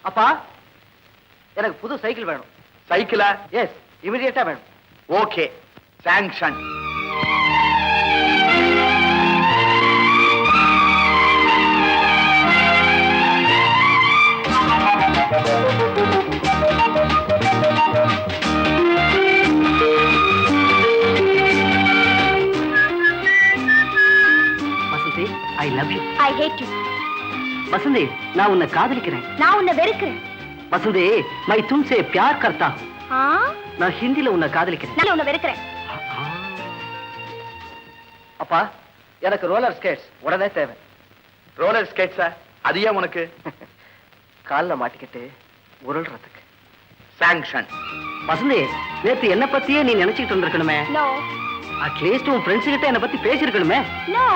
அப்பா, எனக்கு புது சைக்கிள் வேணும். சைக்கிளா? எஸ், இமிடியேட்டா வேணும். Okay, sanction. Vasanthi, I love you. I hate you. Vasanthi, நான் உன்னை காதலிக்கிறேன். நான் உன்னை வெறுக்கிறேன். வசந்தி, மை तुमसे प्यार करता हूं. நான் ஹிந்தில உன்னை காதலிக்கிறேன். நான் உன்னை வெறுக்கிறேன். அப்பா, எனக்கு ரோலர் ஸ்கேட்ஸ் உடனே தேவை. ரோலர் ஸ்கேட்ஸா? அது ஏன் உனக்கு? கால்ல மாட்டிக்கிட்டு உருள்றதுக்கு. சாங்ஷன். வசந்தி, நேத்து என்ன பத்தியே நீ நினைச்சிட்டு இருந்திருக்கணுமே. நோ. அட்லீஸ்ட் உன் ஃப்ரெண்ட்ஸ் கிட்ட என்ன பத்தி பேசிருக்கணுமே. நோ.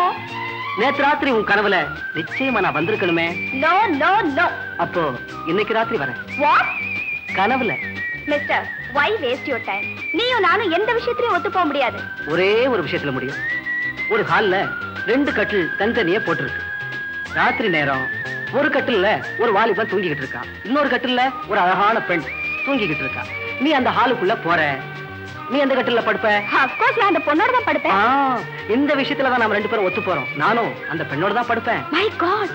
நேத்து ராத்திரி உன் கனவுல நிச்சயமா நான் வந்திருக்கணுமே. No no no. அப்போ இன்னைக்கு ராத்திரி வரேன். வாட்? கனவுல. Mister, why waste your time? நீயும் நானும் எந்த விஷயத்திலயும் ஒத்து போக முடியாது. ஒரே ஒரு விஷயத்துல முடியும். ஒரு ஹால்ல 2 கட்டில் தனித்தனியே போட்டிருக்கு. ராத்திரி நேரம் ஒரு கட்டில்ல ஒரு வாலிபன் தூங்கிக்கிட்டு இருக்கான், இன்னொரு கட்டில்ல ஒரு அழகான பெண் தூங்கிக்கிட்டு இருக்கா. நீ அந்த ஹாலுக்குள்ள போற, நீ அந்த கட்டில்ல படுப்ப. Of course, நான் அந்த பொண்ணோட தான் படுப்பேன். இந்த விஷயத்துல தான் நாம 2 பேரும் ஒத்து போறோம். நானும் அந்த பெண்ணோட தான் படுப்பேன். My God.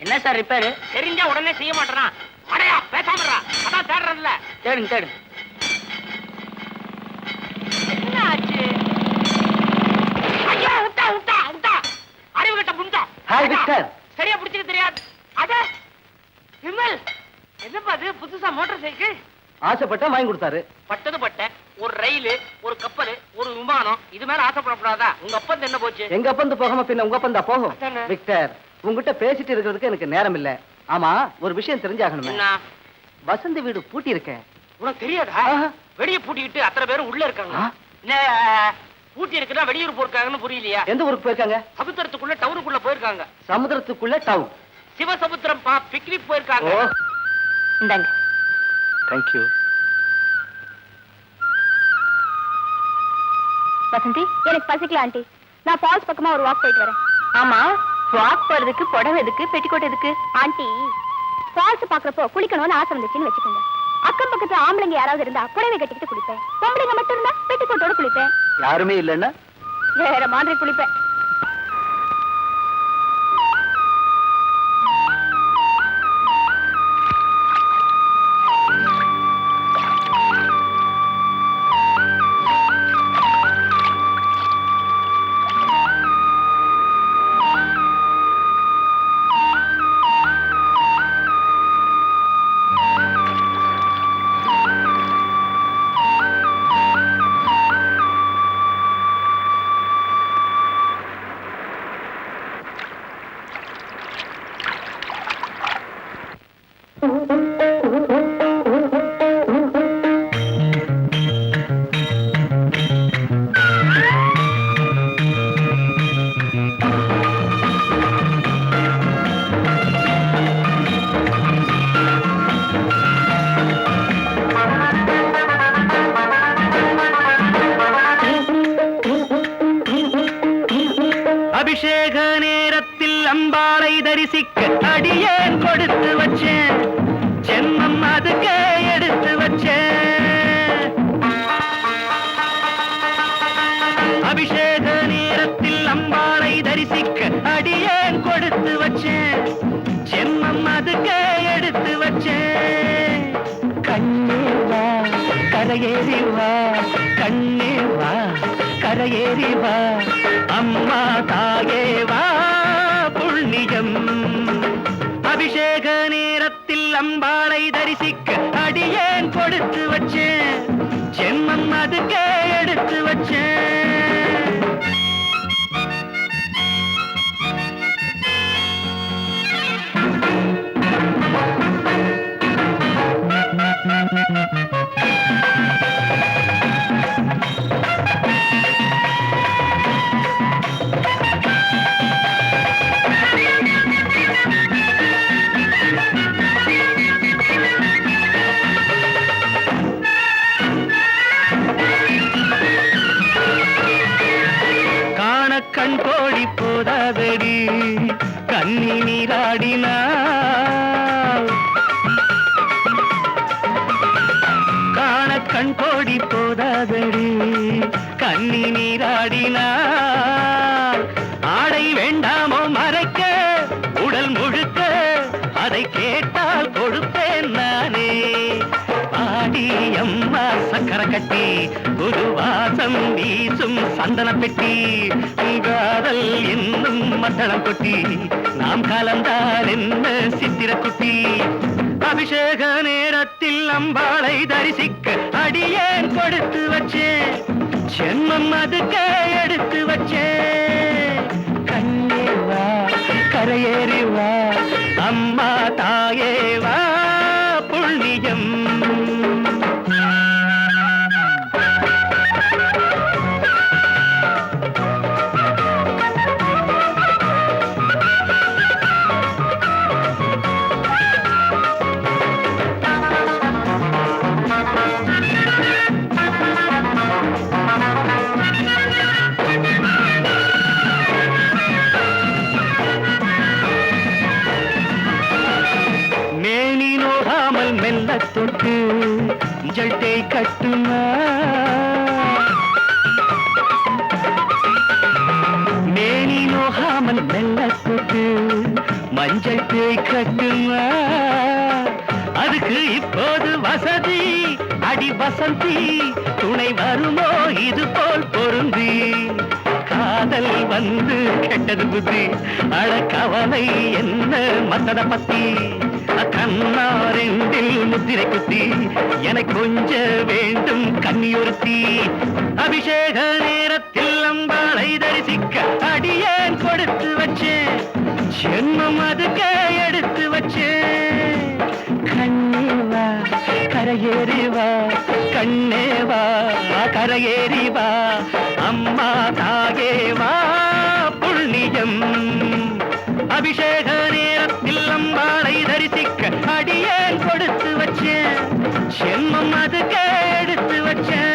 என்ன சார் ரிப்பேர்? தெரிஞ்சா உடனே செய்ய மாட்டேனா? அடையா, பேசாமறா. அதான் தேடுறதுல. தேடுங்க தேடு. என்ன ஆச்சு? ஐயோ, உட்டா உட்டா உட்டா. அறிவு கட்ட புண்டா. Hi Victor. சரியா பிடிச்சிக்க தெரியாது. அட விமல், என்னப்பா இது புதுசா மோட்டார் சைக்கிள்? ஆசைப்பட்ட வாங்கி கொடுத்தாரு. பட்டது பட்ட ஒரு ரயில், ஒரு கப்பல், ஒரு விமானம், இது மேல ஆசைப்படக்கூடாதா? உங்க அப்பன் என்ன போச்சு? எங்க அப்பந்து போகாம பின்ன உங்க அப்பந்தா போகும். அதானே. விக்டர், உங்ககிட்ட பேசிட்டு இருக்கிறதுக்கு எனக்கு நேரம் இல்ல. ஆமா, ஒரு விஷயம் தெரிஞ்சாகணுமே. என்ன? வசந்தி வீடு பூட்டி இருக்கேன். உனக்கு தெரியாதா? வெளிய பூட்டிக்கிட்டு அத்தனை பேரும் உள்ள இருக்காங்க. என்ன பூட்டி இருக்குன்னா வெளியூர் போயிருக்காங்கன்னு புரியலையா? எந்த ஊருக்கு போயிருக்காங்க? சமுத்திரத்துக்குள்ள டவுனுக்குள்ள போயிருக்காங்க. சமுத்திரத்துக்குள்ள டவுன். சிவசமுத்திரம் பிக்னிக் போயிருக்காங்க. இந்தாங்க. Thank you. வசந்தி, எனக்கு பசிக்கல ஆண்டி. நான் ஃபால்ஸ் பக்கமா ஒரு வாக் போயிட்டு வரேன். ஆமா, வாக் போறதுக்கு புடவை எதுக்கு, பெட்டிக்கோட் எதுக்கு? ஆண்டி, ஃபால்ஸ் பாக்குறப்போ குளிக்கணும்னு ஆசை வந்துச்சுன்னு வச்சுக்கோங்க. அக்கம் பக்கத்துல ஆம்பளைங்க யாராவது இருந்தா புடவை கட்டிக்கிட்டு குளிப்பேன். பொம்பளைங்க மட்டும் இருந்தா பெட்டிக்கோட்டோட குளிப்பேன். யாருமே இல்லன்னா வேற மாதிரி குளிப்பேன். அபிஷேக நேரத்தில் அம்பாளை தரிசிக்க அடியேன் கொடுத்து வச்சேன், ஜென்மம் அதுக்கே எடுத்து வச்சேன். அபிஷேக நேரத்தில் அம்பாளை தரிசிக்க அடியேன் கொடுத்து வச்சேன், ஜென்மம் அதுக்கே எடுத்து வச்சேன். கண்ணே வா கரையேறி வா, கண்ணே வா கரையேறி வா, அம்மா தாயே வா புண்ணியம். அபிஷேக நேரத்தில் அம்பாளை தரிசிக்க அடியேன் கொடுத்து வச்சேன், ஜென்மம் அதுக்கே எடுத்து வச்சேன். அதை கேட்டால் கொடுப்பேன் நானே. பாடி அம்மா சக்கரை கட்டி ஒரு வாசம் வீசும் சந்தன பெட்டி, காதல் என்னும் மத்தளம் கொட்டி நாம் கலந்தால் என்ன சித்திர குட்டி. அபிஷேக நேரத்தில் அம்பாளை தரிசிக்க அடியேன் கொடுத்து வச்சேன், ஜென்மம் அதுக்க எடுத்து வச்சேன். கண்ணே வா கரையேறி வா அம்மா தாயே வா புண்ணியம். தொட்டு ஜல்டை கட்டுமா, மேனி நோகாமல் மெல்ல தொட்டு மஞ்சள் தேய் கட்டுமா. அதுக்கு இப்போது வசதி அடி வசந்தி, துணை வருமோ இது போல் பொருந்தி. காதல் வந்து கெட்டது புத்தி, அழ கவலை என்ன மத்தத பத்தி. கண்ணாரெண்டில் முத்திரை குத்தி எனக்கு கொஞ்ச வேண்டும் கன்னியொருத்தி. அபிஷேக நேரத்தில் அம்பாளை தரிசிக்க அடியேன் கொடுத்து வச்சேன், ஜென்மம் அதுக்க எடுத்து வச்சேன். கண்ணே வா கரையேறி வா கண்ணே வா கரையேறி வா அம்மா தாயே வா புண்ணியம். அபிஷேக நேரத்தில் அம்பாளை தரிசிக்க அடியேன் கொடுத்து வச்சேன், ஜென்மம் அதுக்க எடுத்து வச்சேன்.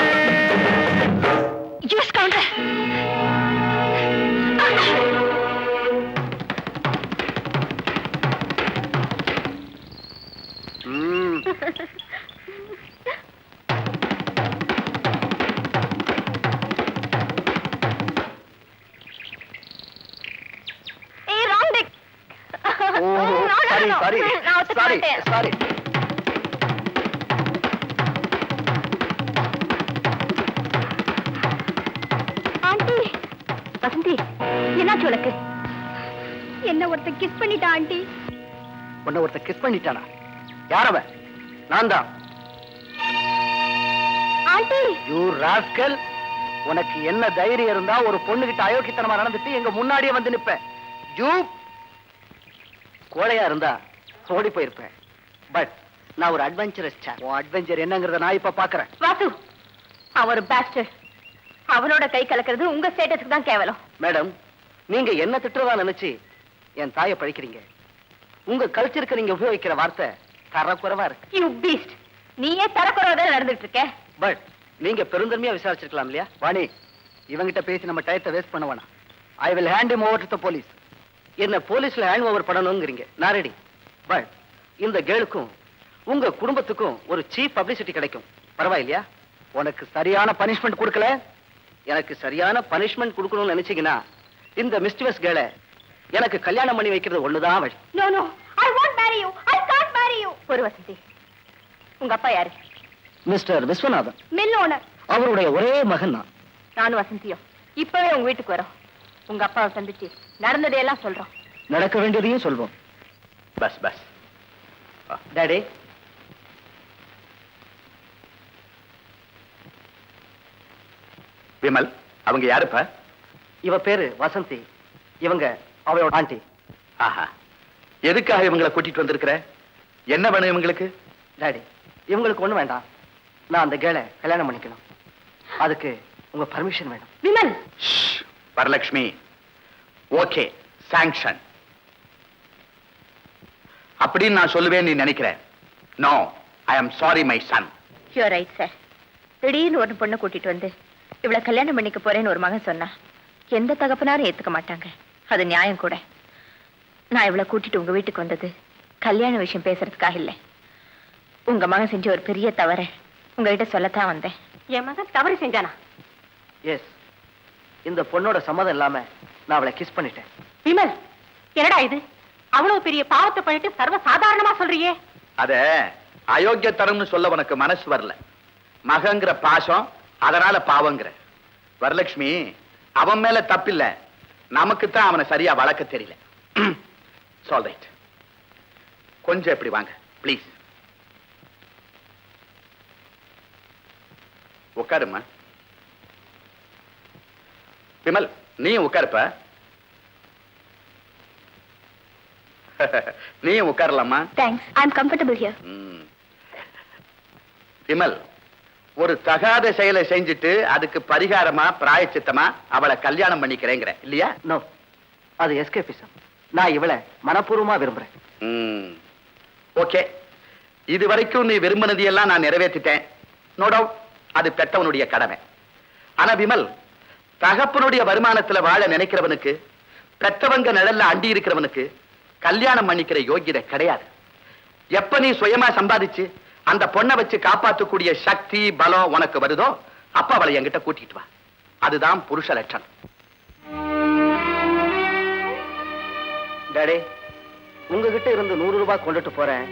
சாரி. ஆண்டி வசந்தி, என்னாச்சு உனக்கு? என்ன ஒருத்த கிஸ் பண்ணிட்டா ஆண்டி. உன்னை ஒருத்த கிஸ் பண்ணிட்டானா? யாரவ? நான் தான். ஆண்டி யூ ராஸ்கல், உனக்கு என்ன தைரியம் இருந்தா ஒரு பொண்ணுகிட்ட அயோக்கியத்தனமா நடந்துட்டு எங்க முன்னாடியே வந்து நிப்ப? யூ கோழையா இருந்தா ஓடி போயிருப்பேன். பட் நான் ஒரு அட்வென்ச்சரஸ் சார். உன் அட்வென்ச்சர் என்னங்கறத நான் இப்ப பாக்குறேன். வாசு, அவன் ஒரு பாஸ்டர். அவனோட கை கலக்கிறது உங்க ஸ்டேட்டஸ்க்கு தான் கேவலம். மேடம், நீங்க என்ன திட்டுறதா நினைச்சு என் தாயை பழிக்கிறீங்க. உங்க கல்ச்சருக்கு நீங்க உபயோகிக்கிற வார்த்தை தரக்குறைவா இருக்கு. யூ பீஸ்ட், நீயே தரக்குறைவா நடந்துட்டு இருக்க. பட் நீங்க பெருந்தன்மையா விசாரிச்சிருக்கலாம் இல்லையா? வாணி, இவங்கிட்ட பேசி நம்ம டயத்தை வேஸ்ட் பண்ண வேணாம். I will hand him over to the police. என்ன போலீஸ்ல ஹேண்ட் ஓவர் பண்ணணும்ங்கறீங்க, நான் ரெடி. பட் இந்த கேளுக்கும் உங்க குடும்பத்துக்கும் ஒரு சீப் பப்ளிசிட்டி கிடைக்கும். பரவாயில்லையா? உனக்கு சரியான பனிஷ்மெண்ட் கொடுக்கல, எனக்கு சரியான பனிஷ்மெண்ட் கொடுக்கணும்னு நினைச்சீங்கன்னா இந்த மிஸ்டிவஸ் கேளை எனக்கு கல்யாணம் பண்ணி வைக்கிறது ஒண்ணுதான் வழி. No no, I want marry you. I can't marry you. ஒரு வசந்தி, உங்க அப்பா யாரு? Mister Viswanathan, mill owner. அவருடைய ஒரே மகன் தான். நானும் வசந்தியும் இப்பவே உங்க வீட்டுக்கு வரோம். உங்க அப்பாவை சந்திச்சு நடந்ததையெல்லாம் சொல்றோம். நடக்க வேண்டியதையும் சொல்வோம். Bus bus. டாடி, விமல், அவங்க யாருப்பா? இவ பேரு வசந்தி, இவங்க அவளோட ஆண்டி. ஆஹா, எதுக்காக இவங்களை கூட்டிட்டு வந்திருக்கிற? என்ன வேணும் இவங்களுக்கு? டாடி, இவங்களுக்கு ஒண்ணு வேண்டாம். நான் அந்த கேளை கல்யாணம் பண்ணிக்கணும். அதுக்கு உங்க பர்மிஷன் வேணும். விமல், வரலட்சுமி, ஓகே, சாங்ஷன் அப்படின்னு நான் சொல்லுவேன் நீ நினைக்கிறேன்? No, I am sorry my son. Your right sir. திடீர்னு ஒரு பொண்ணை கூட்டிட்டு வந்து இவளை கல்யாணம் பண்ணிக்க போறேன்னு ஒரு மகன் சொன்னா எந்த தகப்பனாரும் ஏத்துக்க மாட்டாங்க. அது நியாயம் கூட. நான் இவளை கூட்டிட்டு உங்க வீட்டுக்கு வந்தது கல்யாண விஷயம் பேசுறதுக்காக இல்லை. உங்க மகன் செஞ்ச ஒரு பெரிய தவறை உங்ககிட்ட சொல்லத்தான் வந்தேன். என் மகன் தவறு செஞ்சானா? எஸ், இந்த பொண்ணோட சம்மதம் இல்லாம நான் அவளை கிஸ் பண்ணிட்டேன். விமல், என்னடா இது? அவ்வளவு பெரிய பாவத்தை பண்ணிட்டு சர்வ சாதாரணமா சொல்றியே. அத அயோக்கியத்தனம்னு சொல்ல உனக்கு மனசு வரல. மகங்கிற பாசம், அதனால பாவங்கிற. வரலட்சுமி, அவன் மேல தப்பில்ல, நமக்குத்தான் அவனை சரியா வளர்க்க தெரியல. ரைட், கொஞ்சம் இப்படி வாங்க ப்ளீஸ். உட்காருமா. விமல், நீயும் உட்காருப்ப. நீயும் உட்காரலாமா? Thanks. I'm comfortable here. Vimal, ஒரு தகாத செயலை செஞ்சுட்டு அதுக்கு பரிகாரமா பிராயச்சித்தமா அவளை கல்யாணம் பண்ணிக்கிறேங்கிற இல்லையா? நோ, அது எஸ்கேபிசம். நான் இவளை மனப்பூர்வமா விரும்புறேன். ஓகே, இது வரைக்கும் நீ விரும்பினதையெல்லாம் நான் நிறைவேற்றிட்டேன். நோ டவுட், அது பெற்றவனுடைய கடமை. ஆனா விமல், தகப்பனுடைய வருமானத்துல வாழ நினைக்கிறவனுக்கு, பெற்றவங்க நிழல்ல அண்டி இருக்கிறவனுக்கு கல்யாணம் பண்ணிக்கிற யோகியதை கிடையாது. எப்ப நீ சுயமா சம்பாதிச்சு அந்த பொண்ணை வச்சு காப்பாற்றக்கூடிய சக்தி பலம் உனக்கு வருதோ, அப்ப அவளை என்கிட்ட கூட்டிட்டு வா. அதுதான் புருஷ லட்சணம். டாடி, உங்ககிட்ட இருந்து 100 ரூபாய் கொண்டுட்டு போறேன்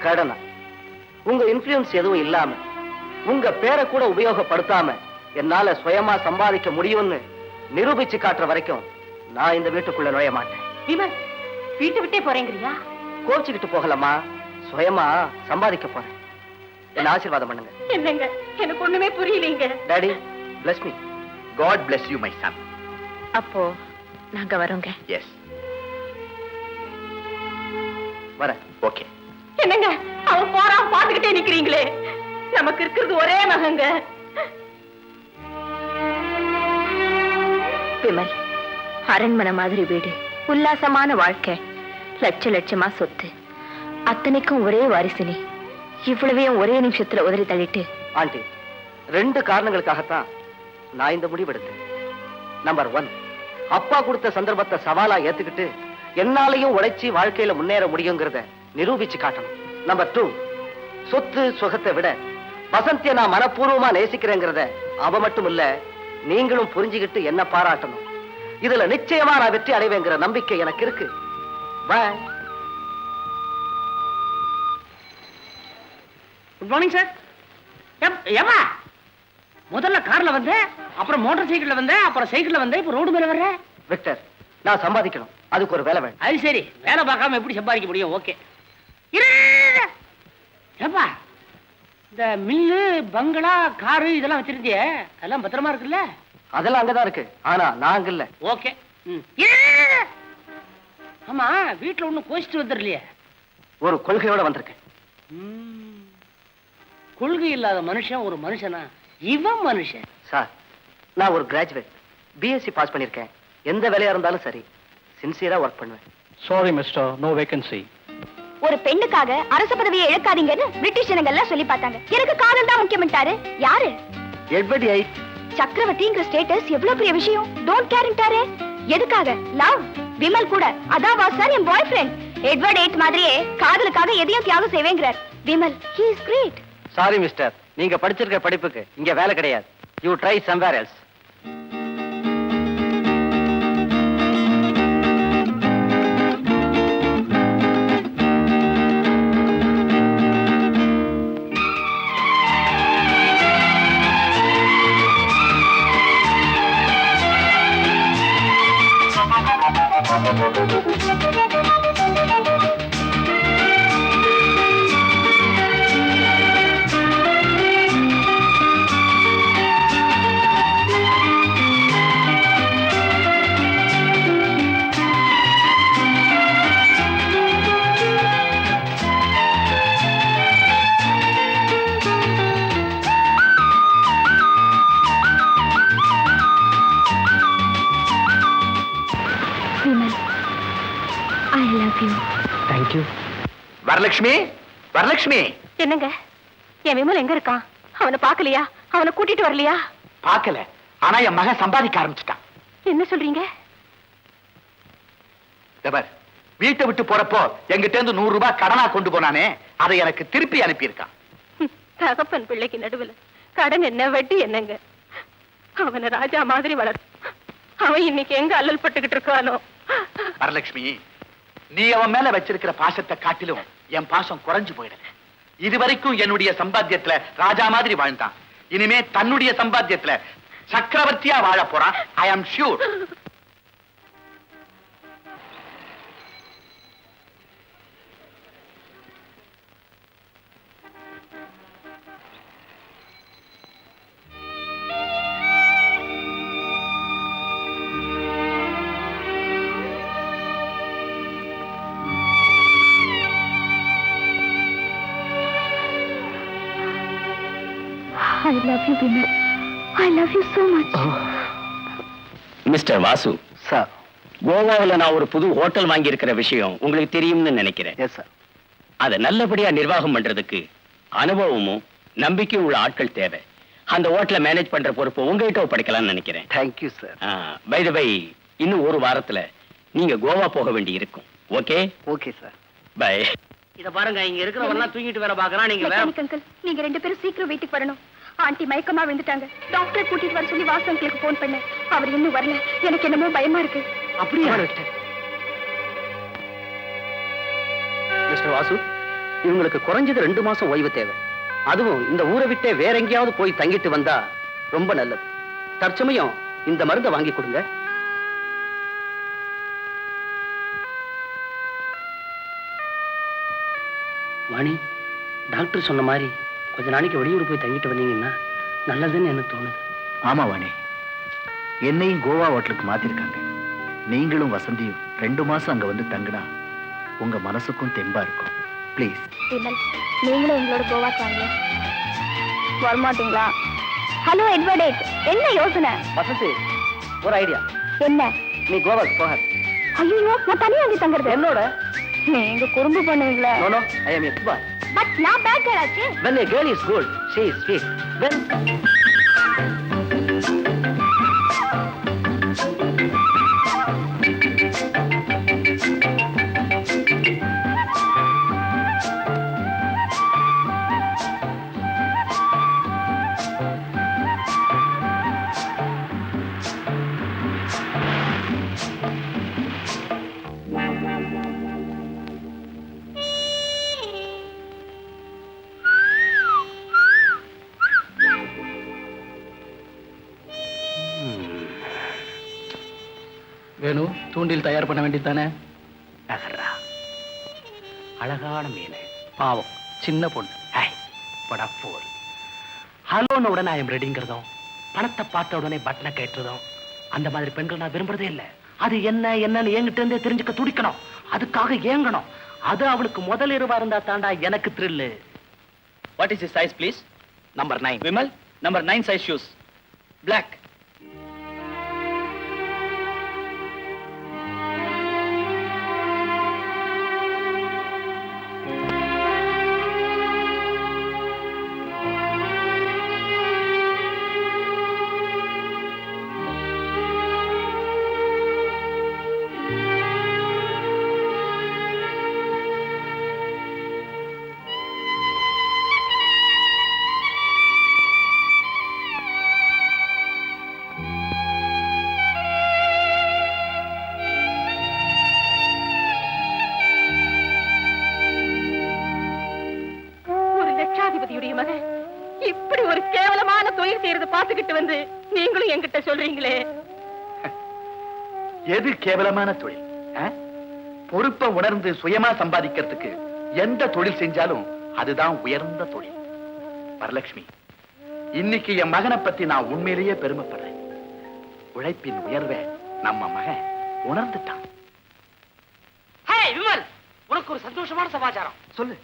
கடனா. உங்க இன்ஃப்ளூயன்ஸ் எதுவும் இல்லாம, உங்க பேரை கூட உபயோகப்படுத்தாம என்னால சுயமா சம்பாதிக்க முடியும்னு நிரூபிச்சு காட்டுற வரைக்கும் நான் இந்த வீட்டுக்குள்ள நுழைய மாட்டேன். விமல், வீட்டை விட்டே போறேங்கறியா? கோச்சிக்கிட்டு போகலமா, சுயமா சம்பாதிக்க போறேன். என்ன ஆசீர்வாதம் பண்ணுங்க. என்னங்க, எனக்கு ஒண்ணுமே புரியலங்க. Daddy, bless me. God bless you, my son. அப்போ நாங்க வரோங்க. Yes. வரேன். ஓகே. என்னங்க, அவன் போறான் பாத்துக்கிட்டே நிக்கிறீங்களே. நமக்கு இருக்கிறது ஒரே மகங்க. விமல், அரண்மனை மாதிரி வீடு, உல்லாசமான வாழ்க்கை, லட்ச லட்சமா சொத்து, அத்தனைக்கும் ஒரே வாரிசுனி, இவ்வளவையும் ஒரே நிமிஷத்துல உதறி தள்ளிட்டு. ஆண்டி, 2 காரணங்களுக்காகத்தான் நான் இந்த முடிவெடுத்தேன். நம்பர் 1, அப்பா கொடுத்த சந்தர்ப்பத்தை சவாலா ஏத்துக்கிட்டு என்னாலையும் உழைச்சி வாழ்க்கையில முன்னேற முடியுங்கிறத நிரூபிச்சு காட்டணும். நம்பர் 2, சொத்து சுகத்தை விட வசந்திய நான் மனப்பூர்வமா நேசிக்கிறேங்கிறத அவ மட்டும் இல்ல, நீங்களும் புரிஞ்சுக்கிட்டு என்ன பாராட்டணும். இதுல நிச்சயமா நான் வெற்றி அடைவேங்கிற நம்பிக்கை எனக்கு இருக்கு. பாய். Good morning sir. ஏமா, முதல்ல கார்ல வந்தேன், அப்புறம் மோட்டார் சைக்கிள்ல வந்தேன், அப்புறம் சைக்கிள்ல வந்தேன், இப்ப ரோடு மேல வர்றேன். விக்டர், நான் சம்பாதிக்கணும், அதுக்கு ஒரு வேலை வேணும். அது சரி, வேலை பார்க்காம எப்படி சம்பாதிக்க முடியும்? ஓகே. ஏப்பா, இந்த மில்லு, பங்களா, காரு இதெல்லாம் வச்சிருந்தியே, அதெல்லாம் பத்திரமா இருக்குல்ல? அதெல்லாம் அங்கதான் இருக்கு, ஆனா நான் அங்க இல்ல. ஓகே. ஆமா, வீட்டுல ஒண்ணும் கோச்சிட்டு வந்துடலையே? ஒரு கொள்கையோட வந்திருக்கேன். கொள்கை இல்லாத மனுஷன் ஒரு மனுஷனா? இவன் மனுஷன் சார், நான் ஒரு கிராஜுவேட், பிஎஸ்சி பாஸ் பண்ணிருக்கேன். எந்த வேலையா இருந்தாலும் சரி, சின்சியரா ஒர்க் பண்ணுவேன். Sorry mister, no vacancy. ஒரு பெண்ணுக்காக அரச பதவியை இழக்காதீங்கன்னு பிரிட்டிஷ் ஜனங்கள்லாம் சொல்லி பார்த்தாங்க. எனக்கு காதல் தான் முக்கியம்ட்டாரு. யாரு? Edward eight. சக்கரவர்த்திங்கிற ஸ்டேட்டஸ் எவ்வளவு பெரிய விஷயம். டோன்ட் கேர்ன்ட்டாரு. எதுக்காக? லவ். விமல் கூட அதான் வாசான் என் பாய் ஃப்ரெண்ட். எட்வர்ட் எயிட் மாதிரியே காதலுக்காக எதையும் தியாகம் செய்வேங்கிறார். Vimal, he is great. Sorry mister, நீங்க படிச்சிருக்க படிப்புக்கு இங்க வேலை கிடையாது. You try somewhere else. Varalakshmi, Varalakshmi. என்னங்க, என் விமல் எங்க இருக்கான்? அவனை பார்க்கலையா? அவனை கூட்டிட்டு வரலையா? பார்க்கல, ஆனா என் மகன் சம்பாதிக்க ஆரம்பிச்சுட்டான். என்ன சொல்றீங்க? வீட்டை விட்டு போறப்போ எங்கிட்ட இருந்து 100 ரூபாய் கடனா கொண்டு போனானே, அதை எனக்கு திருப்பி அனுப்பியிருக்கான். தகப்பன் பிள்ளைக்கு நடுவுல கடன் என்ன, வட்டி என்னங்க? அவனை ராஜா மாதிரி வளர். அவன் இன்னைக்கு எங்க அல்லல் பட்டுக்கிட்டு இருக்கானோ. வரலட்சுமி, நீ அவன் மேல வச்சிருக்கிற பாசத்தை காட்டிலும் என் பாசம் குறைஞ்சு போயிடுது. இதுவரைக்கும் என்னுடைய சம்பாத்தியத்துல ராஜா மாதிரி வாழ்ந்தான். இனிமே தன்னுடைய சம்பாத்தியத்துல சக்கரவர்த்தியா வாழ போறான். ஐ ஆம் sure. I love you, Vimal. I love you so much. Mister Vasu, sir. கோவாவில் நான் ஒரு புது ஹோட்டல் வாங்கி இருக்கிற விஷயம் உங்களுக்கு தெரியும்னு நினைக்கிறேன். Yes sir. அதை நல்லபடியா நிர்வாகம் பண்றதுக்கு அனுபவமும் நம்பிக்கையும் உள்ள ஆட்கள் தேவை. அந்த ஹோட்டலை மேனேஜ் பண்ற பொறுப்பு உங்ககிட்ட ஒப்படைக்கலாம்னு நினைக்கிறேன். Thank you sir. By the by, இன்னும் ஒரு வாரத்துல நீங்க கோவா போக வேண்டி இருக்கும். ஓகே? Okay sir. பை. இத பாருங்க, இங்க இருக்கிறவங்க தூங்கிட்டு வேற பாக்குறான். நீங்க வேற மெக்கானிக் அங்கிள், நீங்க 2 பேரும் சீக்கிரம் வீட்டுக்கு வரணும். ஆண்டி மயக்கமா விழுந்துட்டாங்க. டாக்டரை கூட்டிட்டு வர சொல்லி வாசு அங்கிளுக்கு போன் பண்ணேன். அவர் இன்னும் வரல. எனக்கு என்னமோ பயமா இருக்கு. அப்படியா? மிஸ்டர் வாசு, இவங்களுக்கு குறைஞ்சது 2 மாசம் ஓய்வு தேவை. அதுவும் இந்த ஊரை விட்டே வேற எங்கேயாவது போய் தங்கிட்டு வந்தா ரொம்ப நல்லது. தற்சமயம் இந்த மருந்தை வாங்கி கொடுங்க. வாணி, டாக்டர் சொன்ன மாதிரி கொஞ்ச நாளைக்கு வெளியூர் போய் தங்கிட்டு வந்தீங்கன்னா நல்லதுன்னு எனக்கு தோணுது. ஆமா வாணி, என்னையும் கோவா ஹோட்டலுக்கு மாத்திருக்காங்க. நீங்களும் வசந்தியும் 2 மாசம் அங்க வந்து தங்கினா உங்க மனசுக்கும் தெம்பா இருக்கும். ப்ளீஸ். விமல், நீங்களும் எங்களோட கோவாக்கு வாங்க. வரமாட்டீங்களா? ஹலோ எட்வர்ட், என்ன யோசனை? வசந்தி, ஒரு ஐடியா. என்ன? நீ கோவாக்கு போக. ஐயோ, நான் தனியா அங்கே தங்குறது. என்னோட நீங்க குறும்பு பண்ணுவீங்களா? No no, I am a boy. But நான் பேட் கேர்ள் ஆச்சு. When a girl is good, she is sweet. When வேணு, தூண்டில் தயார் பண்ண வேண்டியதானே? நகர்றா. அழகான மீன். பாவம், சின்ன பொண்ணு. படப்போல் ஹலோன்னு உடனே ஐ எம் ரெடிங்கிறதும், பணத்தை பார்த்த உடனே பட்டனை கேட்டுறதும், அந்த மாதிரி பெண்கள் நான் விரும்புறதே இல்லை. அது என்னன்னு என்கிட்ட இருந்தே தெரிஞ்சுக்க துடிக்கணும். அதுக்காக ஏங்கணும். அது அவளுக்கு முதல் இரவா இருந்தா தாண்டா எனக்கு thrill. What is size please? Number 9. Vimal, number 9 size shoes, black. இப்படி ஒரு கேவலமான தொழில் செய்யறது பாத்துக்கிட்டு வந்து நீங்களும் என்கிட்ட சொல்றீங்களே. எது கேவலமான தொழில்? பொறுப்பை உணர்ந்து சுயமா சம்பாதிக்கிறதுக்கு எந்த தொழில் செஞ்சாலும் அதுதான் உயர்ந்த தொழில். வரலட்சுமி, இன்னைக்கு என் மகனை பத்தி நான் உண்மையிலேயே பெருமைப்படுறேன். உழைப்பின் உயர்வை நம்ம மகன் உணர்ந்துட்டான். விமல், உனக்கு ஒரு சந்தோஷமான சமாச்சாரம். சொல்லு.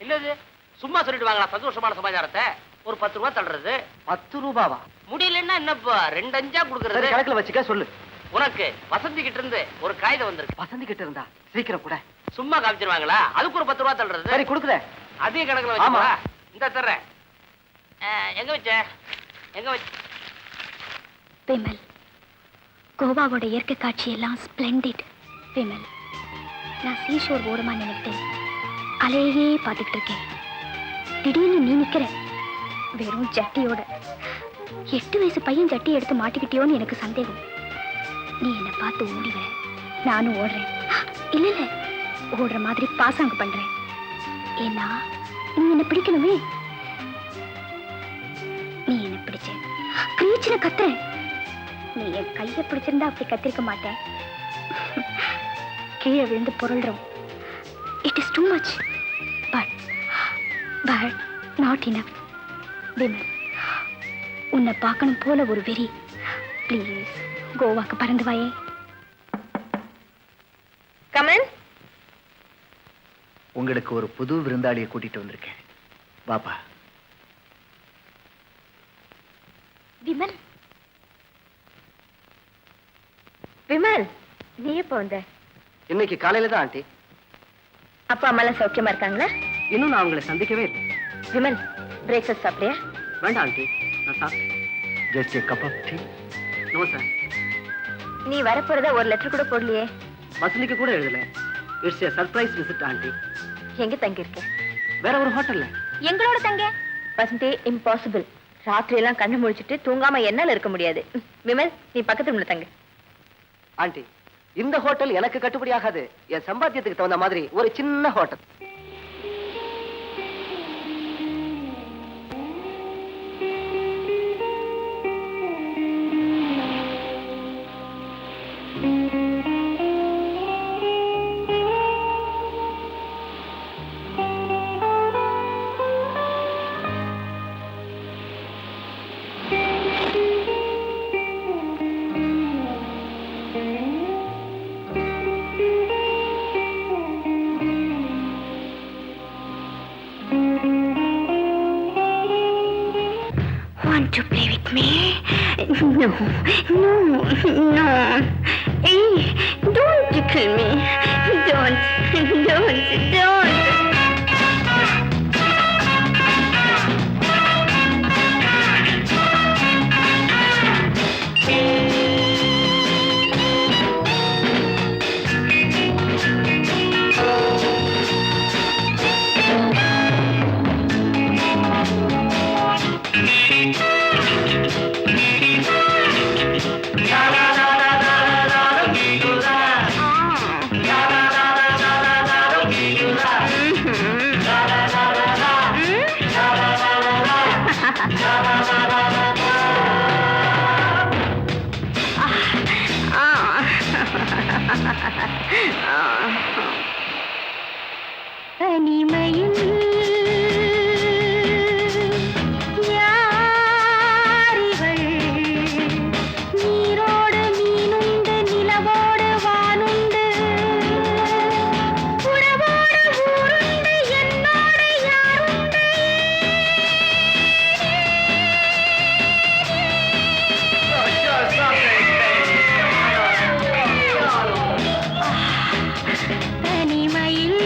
இல்லது சும்மா சொல்லிட்டு வாங்களா சந்தோஷமான சமாச்சாரத்தை? ஒரு 10 ரூபாய் தள்ளுறது. 10 ரூபாவா? முடியலன்னா என்னப்பா 2 5 கொடுக்கறது. கணக்குல வச்சுக்க. சொல்லு. உனக்கு வசந்தி கிட்ட இருந்து ஒரு காகிதம் வந்திருக்கு. வசந்தி கிட்ட இருந்தா சீக்கிரம் கூட. சும்மா காமிச்சிருவாங்களா? அதுக்கு ஒரு 10 ரூபாய் தள்ளுறது. சரி, கொடுக்குறேன். அதே கணக்குல வச்சுமா. இந்த தர்றேன். எங்க வச்ச? விமல், கோவாவோட இயற்கை காட்சி எல்லாம் ஸ்பிளெண்டிட். விமல், நான் சீஷோர் ஓரமா நினைத்து அலையே பார்த்துக்கிட்டு இருக்கேன். திடீர்னு நீ நிக்கிற வெறும் ஜட்டியோட. 8 வயசு பையன் ஜட்டி எடுத்து மாட்டிக்கிட்டியோன்னு எனக்கு சந்தேகம். நீ என்னை பார்த்து ஓடிவ, நானும் ஓடுறேன். இல்ல ஓடுற மாதிரி பாசாங்க பண்றேன். ஏன்னா நீ என்ன பிடிக்கணுமே. நீ என்ன பிடிச்ச கிரீச்சின கத்துற. நீ என் கைய பிடிச்சிருந்தா அப்படி கத்திருக்க மாட்டேன். கீழே விழுந்து பொருள்றோம். It is too much. But not enough. Vimal, உன்னை பார்க்கணும் போல ஒரு வெறி. ப்ளீஸ் கோவாக்கு பறந்து வாயே. கமன், உங்களுக்கு ஒரு புது விருந்தாளியை கூட்டிட்டு வந்திருக்கேன். பாப்பா. விமல், விமல், நீ எப்போ வந்த? இன்னைக்கு காலையில தான் ஆண்டி. அப்பா அம்மா எல்லாம் சௌக்கியமா இருக்காங்களா? இன்னும் நான் உங்களை சந்திக்கவே இல்லை. விமல், பிரேக்ஃபாஸ்ட் சாப்பிட்டியா? வேண்டாம் ஆண்டி, நான் சாப்பிட்டேன். Just cup of tea. No sir. நீ வரப்போறதா ஒரு லெட்டர் கூட போடலையே. வசந்திக்கு கூட எழுதல. It's a surprise visit aunty. எங்க தங்கி இருக்க? வேற ஒரு ஹோட்டல்ல. எங்களோட தங்க. வசந்தி, இம்பாசிபிள். ராத்திரி எல்லாம் கண்ணு முழிச்சிட்டு தூங்காம என்னால இருக்க முடியாது. விமல், நீ பக்கத்து ரூம்ல தங்க. ஆண்டி, இந்த ஹோட்டல் எனக்கு கட்டுப்படி ஆகாது. என் சம்பாத்தியத்துக்கு தகுந்த மாதிரி ஒரு சின்ன hotel. Want to play with me? No, no, no. Hey, don't tickle me. Don't. தனிமையில் யாரிவள்? நீரோடு மீனுண்டு, நிலவோடு வானுண்டு, உறவோடு ஊருண்டு, என்னோடு யாருண்டு? தனிமையில்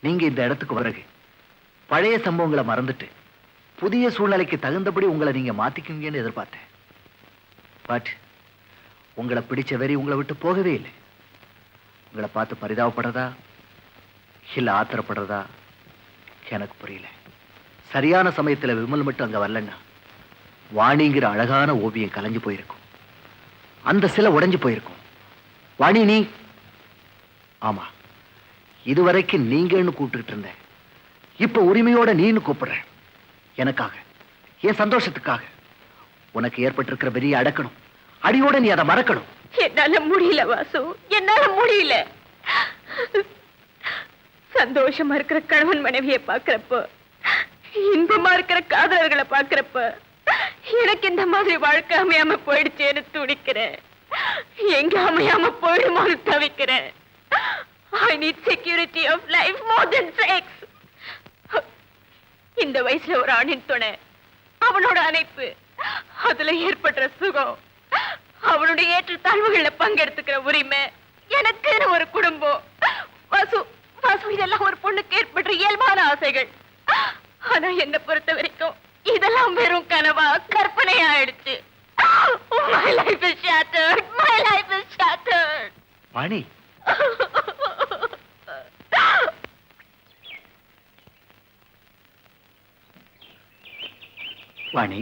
நீங்க இந்த இடத்துக்கு பிறகு பழைய சம்பவங்களை மறந்துட்டு புதிய சூழ்நிலைக்கு தகுந்தபடி உங்களை நீங்க மாத்திக்குவீங்கன்னு எதிர்பார்த்தேன். பட் உங்களை பிடிச்ச வெறி உங்களை விட்டு போகவே இல்லை. உங்களை பார்த்து பரிதாபப்படுறதா இல்ல ஆத்திரப்படுறதா எனக்கு புரியல. சரியான சமயத்துல விமல் மட்டும் அங்க வரலன்னா வாணிங்கிற அழகான ஓவியம் கலைஞ்சு போயிருக்கும், அந்த சிலை உடைஞ்சு போயிருக்கும். வாணி நீ, ஆமா, இதுவரைக்கும் நீங்கன்னு கூப்பிட்டுக்கிட்டு இருந்தேன், இப்ப உரிமையோட நீன்னு கூப்பிடுறேன். எனக்காக, என் சந்தோஷத்துக்காக. உனக்கு ஏற்பட்டிருக்கிற வெறியை அடக்கணும், அடியோட நீ அதை மறக்கணும். என்னால முடியல வாசு, என்னால முடியல. சந்தோஷமா இருக்கிற கணவன் மனைவியை பாக்குறப்ப, இன்பமா இருக்கிற காதலர்களை பாக்குறப்ப எனக்கு இந்த மாதிரி வாழ்க்கை அமையாம போயிடுச்சேன்னு துடிக்கிறேன். எங்க அமையாம போயிடுமான்னு தவிக்கிறேன். I need security of life more than sex. இந்த வயசுல ஒரு ஆணின் துணை, அவனோட அணைப்பு, அதுல ஏற்படுற சுகம், அவனுடைய ஏற்றத்தாழ்வுகள்ல பங்கெடுத்துக்கிற உரிமை, எனக்குன்னு ஒரு குடும்பம். வாசு வாசு, இதெல்லாம் ஒரு பொண்ணுக்கு ஏற்படுற இயல்பான ஆசைகள். ஆனா என்ன பொறுத்த வரைக்கும் இதெல்லாம் வெறும் கனவா, கற்பனையா ஆயிடுச்சு. My life is shattered. My life is shattered. Vani, Vani,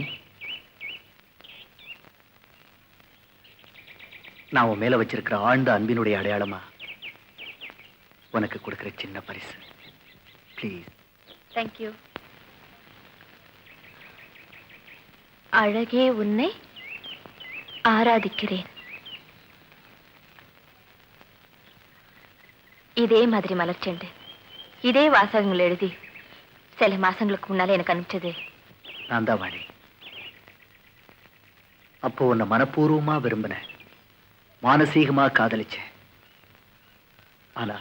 நான் உன் மேல வச்சிருக்கிற ஆழ்ந்த அன்பினுடைய அடையாளமா உனக்கு கொடுக்கிற சின்ன பரிசு. ப்ளீஸ். Thank you. அழகே உன்னை ஆராதிக்கிறேன். இதே மாதிரி மலர்ச்செண்டு, இதே வாசகங்கள் எழுதி சில மாசங்களுக்கு முன்னாலே எனக்கு அனுப்பிச்சது நான் தான் வாணி. அப்போ உன்னை மனப்பூர்வமா விரும்பினேன், மானசீகமா காதலிச்சேன். ஆனா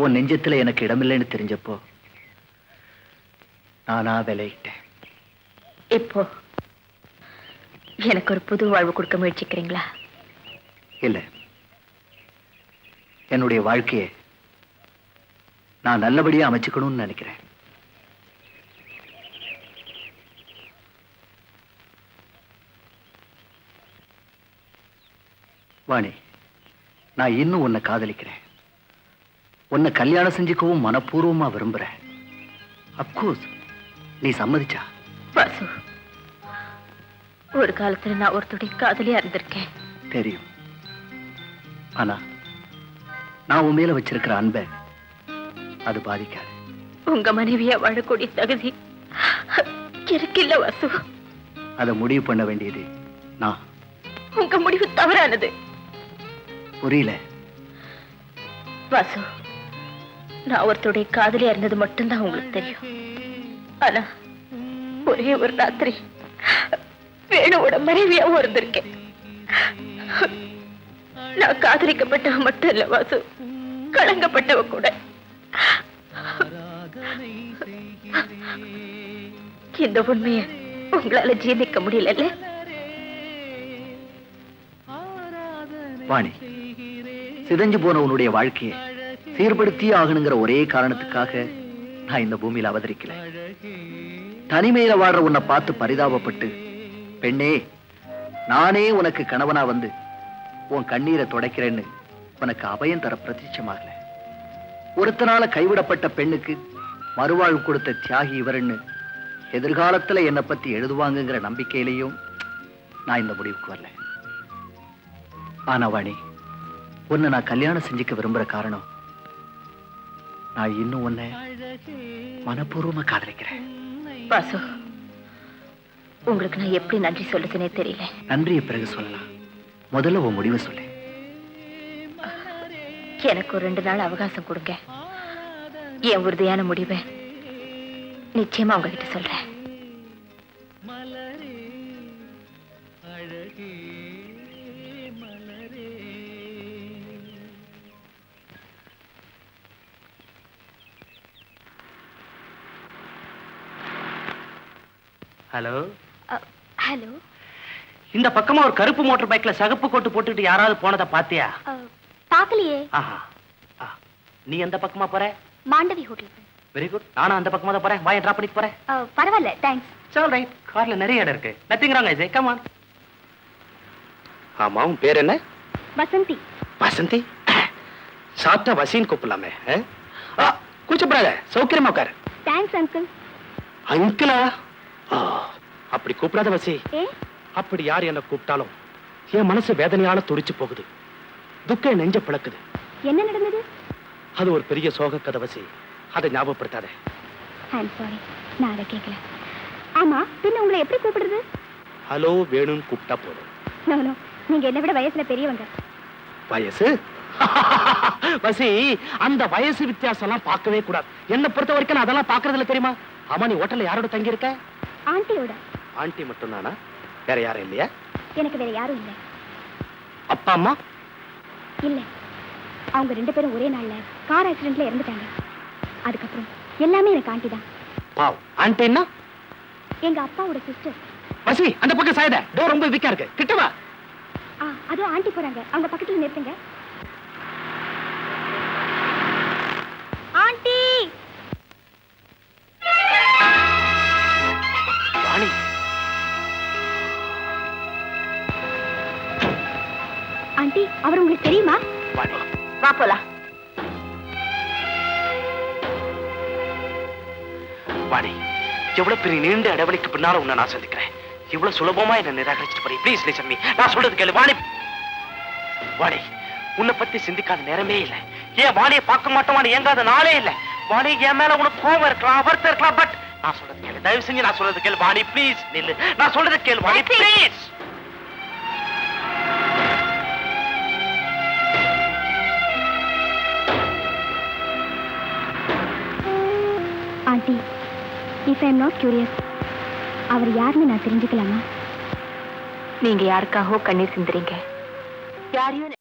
உன் நெஞ்சத்துல எனக்கு இடமில்லைன்னு தெரிஞ்சப்போ நானா விலகிட்டேன். இப்போ எனக்கு ஒரு புது வாழ்வு கொடுக்க முயற்சிக்கிறீங்களா? இல்ல, என்னுடைய வாழ்க்கையை நான் நல்லபடியா அமைச்சுக்கணும்னு நினைக்கிறேன். வாணி, நான் இன்னும் உன்னை காதலிக்கிறேன். உன்னை கல்யாணம் செஞ்சுக்கவும் மனப்பூர்வமா விரும்புறேன். அப்கோர்ஸ், நீ சம்மதிச்சா? வாசு, ஒரு காலத்துல நான் ஒருத்தருடைய காதலியா இருந்திருக்கேன். தெரியும். ஆனா நான் உன் மேல வச்சிருக்கிற அன்பை அது பாதிக்காது. உங்க மனைவியா வாழக்கூடிய தகுதி எனக்கு இல்ல வாசு. அதை முடிவு பண்ண வேண்டியது நான். உங்க முடிவு தவறானது. புரியல. வாசு, நான் ஒருத்தருடைய காதலியா இருந்தது மட்டும்தான் உங்களுக்கு தெரியும். ஆனா ஒரே ஒரு ராத்திரி வேணுவோட மனைவியாவும் இருந்திருக்கேன். நான் காதலிக்கப்பட்டவ மட்டும் இல்ல வாசு, களங்கப்பட்டவ கூட. இந்த உண்மைய உங்களால ஜீர்ணிக்க முடியல. வாணி, சிதைஞ்சு போன உன்னுடைய வாழ்க்கையை சீர்படுத்தியே ஆகணுங்கிற ஒரே காரணத்துக்காக நான் இந்த பூமியில அவதரிக்கல. தனிமையில வாழ்ற உன்னை பார்த்து பரிதாபப்பட்டு, பெண்ணே நானே உனக்கு கணவனா வந்து உன் கண்ணீரை துடைக்கிறேன்னு உனக்கு அபயம் தர பிரதிஷ்டமாகல. ஒருத்தனால கைவிடப்பட்ட பெண்ணுக்கு மறுவாழ்வு கொடுத்த தியாகி இவருன்னு எதிர்காலத்துல என்னை பத்தி எழுதுவாங்கங்கிற நம்பிக்கையிலையும் நான் இந்த முடிவுக்கு வரல. ஆனா வாணி, உன்னை நான் கல்யாணம் செஞ்சுக்க விரும்புற காரணம், நான் இன்னும் உன்னை மனப்பூர்வமா காதலிக்கிறேன். வாசு, உங்களுக்கு நான் எப்படி நன்றி சொல்லுதுன்னே தெரியல. நன்றியை பிறகு சொல்லலாம், முதல்ல உன் முடிவை சொல்லு. எனக்கு ஒரு 2 நாள் அவகாசம் கொடுங்க. என் உறுதியான முடிவை நிச்சயமா உங்ககிட்ட சொல்றேன். ஹலோ. ஹலோ. இந்த பக்கமா ஒரு கருப்பு மோட்டார் பைக்ல சகப்பு கோட்டு போட்டுட்டு யாராவது போனதை பாத்தியா? பாக்கலையே. ஆஹா. நீ எந்த பக்கமா போற? மாண்டவி ஹோட்டல். Very good. நானும் அந்த பக்கமா தான் போறேன். வாயை டிராப் பண்ணிட்டு போறேன். பரவாயில்ல, தேங்க்ஸ். சரி ரைட். கார்ல நிறைய இடம் இருக்கு. Nothing wrong I. Come on. ஆமா, உன் பேர் என்ன? வசந்தி. வசந்தி. சாப்பிட்டா வசின்னு கூப்பிடலாமே. கூச்சப்படாத, சௌக்கியமா உட்காரு. Thanks uncle. அங்கிளா? அப்படி கூப்பிடாத வசி. ஏ? அப்படி யார் என்ன கூப்பிட்டாலும் என் மனசு வேதனையால துடிச்சு போகுது. துக்க நெஞ்ச பிளக்குது. என்ன நடந்தது? அது ஒரு பெரிய சோக கதை வசி. அதை ஞாபகப்படுத்தாத. ஐம் சாரி, நான் அதை கேட்கல. ஆமா, பின்ன உங்களை எப்படி கூப்பிடுறது? ஹலோ வேணும்னு கூப்பிட்டா போதும். நோ நோ, நீங்க என்னை விட வயசுல பெரியவங்க. வயசு? வசி, அந்த வயசு வித்தியாசம் எல்லாம் பார்க்கவே கூடாது. என்ன பொறுத்த வரைக்கும் நான் அதெல்லாம் பாக்குறது இல்ல, தெரியுமா? ஆமா, நீ ஹோட்டல்ல யாரோட தங்கி இருக்க? ஆண்டியோட. ஆண்டி மட்டும் தானா? வேற யாரும் இல்லையா? எனக்கு வேற யாரும் இல்ல. அப்பா அம்மா? இல்ல, அவங்க 2 பேரும் ஒரே நாள்ல கார் ஆக்சிடென்ட்ல இறந்துட்டாங்க. அதுக்கப்புறம் எல்லாமே எனக்கு ஆண்டி தான். பாவ். ஆண்டின்னா எங்க அப்பாவோட சிஸ்டர். வசி, அந்த பக்கம் சாயத. டோர் ரொம்ப வீக்கா இருக்கு. கிட்ட வா. அதோ ஆண்டி போறாங்க. அவங்க பக்கத்துல நிறுத்துங்க. ஆண்டி! வாணி. ஆண்டி, அவர் உங்களுக்கு தெரியுமா? வாணி. வா போலாம். வாணி, எவ்வளவு பெரிய நீண்ட இடைவெளிக்கு பின்னால உன்னை நான் சந்திக்கிறேன். இவ்வளவு சுலபமா என்ன நிராகரிச்சுட்டு போறீ. Please listen me. நான் சொல்றது கேளு வாணி. வாணி, உன்னை பத்தி சிந்திக்காத நேரமே இல்ல. ஏன் வாணியை பார்க்க மாட்டோம் ஏங்காத நாளே இல்ல. வாணி, என் மேல உனக்கு கோபம் இருக்கலாம், வருத்தம் இருக்கலாம். பட் நான் சொல்றது கேளு. தயவு செஞ்சு நான் சொல்றது கேளு வாணி. ப்ளீஸ் நில்லு. நான் சொல்றது கேளு Vani. Please. Aunty, if I am not curious, அவர் யாருன்னு நான் தெரிஞ்சுக்கலாமா? நீங்க யாருக்காகவோ கண்ணீர் சிந்துறீங்க. யாரையும்